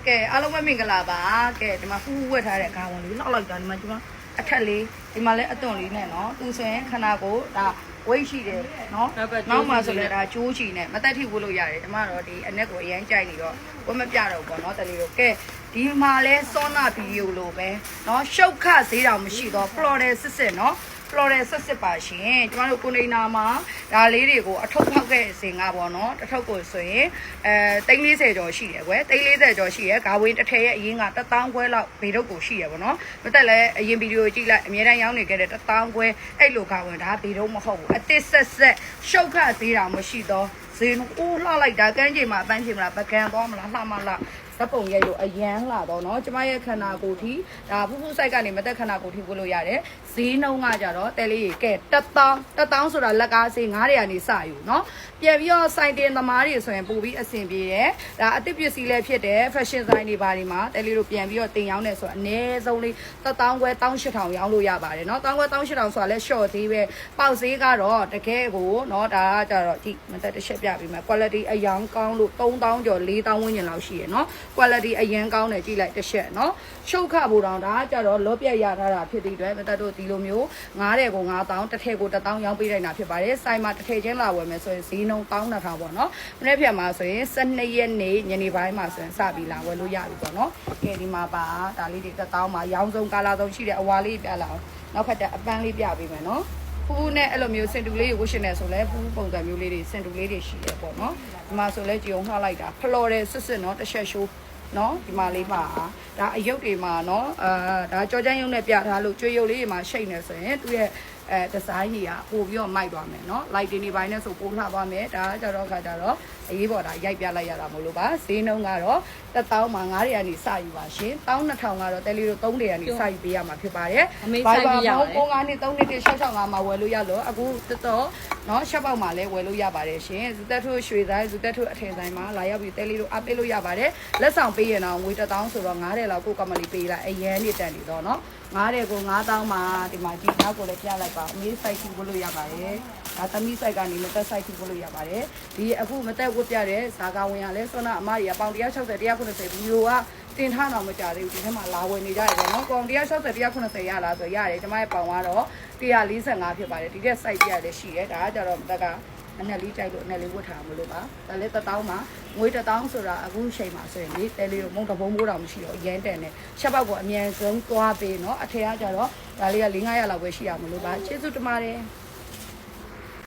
ဟုတ်ကဲ့အားလုံးပဲမင်္ဂလာပါကဲဒီမှာဖူးဖူးဝက်ထားတဲ့ခေါင်းဝင်လေးလောက်တာဒီမှာကျွန်မအထက်လေးဒီမှာလည်းအသွင်လေးနဲ့နော်သူဆိုရင်ခဏကိုဒါဝိတ်ရှိတယ်နော်နောက်မှဆိုလည်းဒါကျိုးချီနဲ့မတက်ထိဝတ်လို့ရတယ်ဒီမှာတော့ဒီအနက်ကိုအရင်ကြိုက်နေတော့ဝတ်မပြတော့ဘူးပေါ့နော်တလေးတို့ကဲဒီမှာလဲစောနာဗီဒီယိုလိုပဲနော်ရှုတ်ခဈေးတော်မရှိတော့ Florida စစ်နော်ဖလော်ရဲဆက်ပါရှင်ကျမတို့ကိုနေနာမှာဒါလေးတွေကိုအထုပ်ဖောက်ခဲ့အစဉ်ကပေါ့နော်တစ်ထုပ်ကိုဆိုရင်340ကျော်ရှိတယ်ကွယ်340ကျော်ရှိရယ်ဂါဝင်းတစ်ထည်ရဲ့အရင်က1000ခွဲလောက်ဘေတုပ်ကိုရှိရယ်ပေါ့နော်မတက်လဲအရင်ဗီဒီယိုကြည့်လိုက်အများတန်းရောင်းနေခဲ့တဲ့1000ခွဲအဲ့လိုဂါဝင်းဒါဘေတုပ်မဟုတ်ဘူးအစ်စ်ဆက်ရှုတ်ခသေးတာမရှိတော့ဈေးအိုးလှလိုက်တာကန်းချိန်မှာအပန်းချိန်မလားပကံသွားမလားလှမလားဓပုံရဲ့လို့အရန်လာတော့เนาะကျမရဲ့ခန္ဓာကိုယ်ထိဒါဖူးဖူးဆိုင်ကနေမတက်ခန္ဓာကိုယ်ထိပို့လို့ရတယ်ဈေးနှုန်းကကြတော့တဲလေးကဲ1000ဆိုတာလက်ကားဈေး900ကနေစယူเนาะပြန်ပြီးတော့စိုင်တင်သမားတွေဆိုရင်ပို့ပြီးအဆင်ပြေတယ်ဒါအသစ်ပစ္စည်းလည်းဖြစ်တယ် fashion ဆိုင်တွေဘာတွေမှာတဲလေးတို့ပြန်ပြီးတော့တင်ရောင်းနေဆိုတော့အနည်းဆုံးလေး1000ခွဲ18000ရောင်းလို့ရပါတယ်เนาะ1000ခွဲ18000ဆိုတာလဲ short ဈေးပဲပေါက်ဈေးကတော့တကယ်ကိုเนาะဒါကကြတော့ဒီမတက်တစ်ချက်ပြပေးမယ် quality အယောင်ကောင်းလို့3000ကျော်4000ဝန်းကျင်လောက်ရှိရယ်เนาะquality အရင်ကောင်းတယ်ကြည့်လိုက်တစ်ချက်เนาะရှုတ်ခဖို့တောင်ဒါကြတော့လောပြက်ရထားတာဖြစ်တဲ့အတွက်မတတ်တို့ဒီလိုမျိုး900ကို9000တစ်ထည်ကို1000ရောင်းပေးလိုက်တာဖြစ်ပါတယ်စိုင်းမှာတစ်ထည်ချင်းလာဝယ်မယ်ဆိုရင်ဈေးနှုန်း12000ပေါ့เนาะမနေ့ဖြတ်မှာဆိုရင်12ရက်နေ့ညနေပိုင်းမှာဆိုရင်စပြီးလာဝယ်လို့ရပြီပေါ့เนาะကဲဒီမှာပါဒါလေးတွေ1000မှာရောင်းဆုံးကာလာဆုံးရှိတဲ့အဝါလေးပြလာအောင်နောက်ခက်တဲ့အပန်းလေးပြပေးမယ်เนาะဖူးနဲ့အဲ့လိုမျိုးစင်တူလေးကိုဝှရှင်းနေဆိုလဲဖူးပုံစံမျိုးလေးတွေစင်တူလေးတွေရှိတယ်ပေါ့เนาะဒီမှာဆိုလဲကြည်အောင်လှလိုက်တာဖလော်တယ်စစ်เนาะတစ်ချက်ရှိုးနော်ဒီမှာလေးပါဒါအယုတ်တွေမှာနော်ဒါကြောချမ်းရုံနဲ့ပြထားလို့ကျွေးရုပ်လေးတွေမှာရှိနေဆိုရင်သူ့ရဲ့ဒီဇိုင်းကြီးကပို့ပြီးတော့မိုက်သွားမယ်နော်လိုက်တင်ဒီပိုင်းနဲ့ဆိုပို့လှသွားမယ်ဒါကြတော့ခါကြတော့အရေးပေါ်ဒါရိုက်ပြလိုက်ရတာမလို့ပါဈေးနှုန်းကတော့1000မှာ900ကနေစယူပါရှင်12000ကတော့တဲလေးတို့300ကနေစယူပေးရမှာဖြစ်ပါတယ်ဘာပါဘော9နှစ်3နှစ်တိ665မှာဝယ်လို့ရလို့အခုတော်နော်ရှက်ပေါက်မှာလည်းဝယ်လို့ရပါတယ်ရှင်ဇူတက်ထုရွှေဆိုင်ဇူတက်ထုအထည်ဆိုင်မှာလာရောက်ပြီးတဲလေးတို့အပေးလို့ရပါတယ်လက်ဆောင်ပေးရင်တော့ငွေ1000ဆိုတော့900လောက်ကိုကမလီပေးလိုက်အရန်နေတက်နေတော့နော်900ကို9000မှာဒီမှာဒီနောက်ကိုလည်းပြလိုက်ပါအမေး site ထိပို့လို့ရပါတယ်ဒါသမီး site ကနေမသက် site ထိပို့လို့ရပါတယ်ဒီအခုမသက်ဝတ်ပြတဲ့ဇာကဝင်ရလဲဆွမ်းနာအမကြီးကပေါင်160 190ဗီဒီယိုကတင်ထားတော့မကြသေးဘူးဒီထဲမှာလာဝင်နေကြတယ်ပေါ့နော်ပေါင်160 190ရလားဆိုရတယ်ကျမရဲ့ပေါင်ကတော့145ဖြစ်ပါတယ်ဒီတဲ့ site ပြရတယ်ရှိတယ်ဒါကကြတော့မသက်ကအနက်လေးကြိုက်လို့အနက်လေးဝတ်ထားမလို့ပါဒါလည်း1000မှာငွေ1000ဆိုတာအခုချိန်မှာဆိုရင်လေတဲလေးကိုမုံတဘုံမိုးတောင်မရှိတော့ရမ်းတန်နဲ့ချက်ပေါက်ကိုအမြန်ဆုံးသွားပေးเนาะအထက်ကကြတော့ဒါလေးက4-500လောက်ပဲရှိရမလို့ပါကျေးဇူးတင်ပါတယ်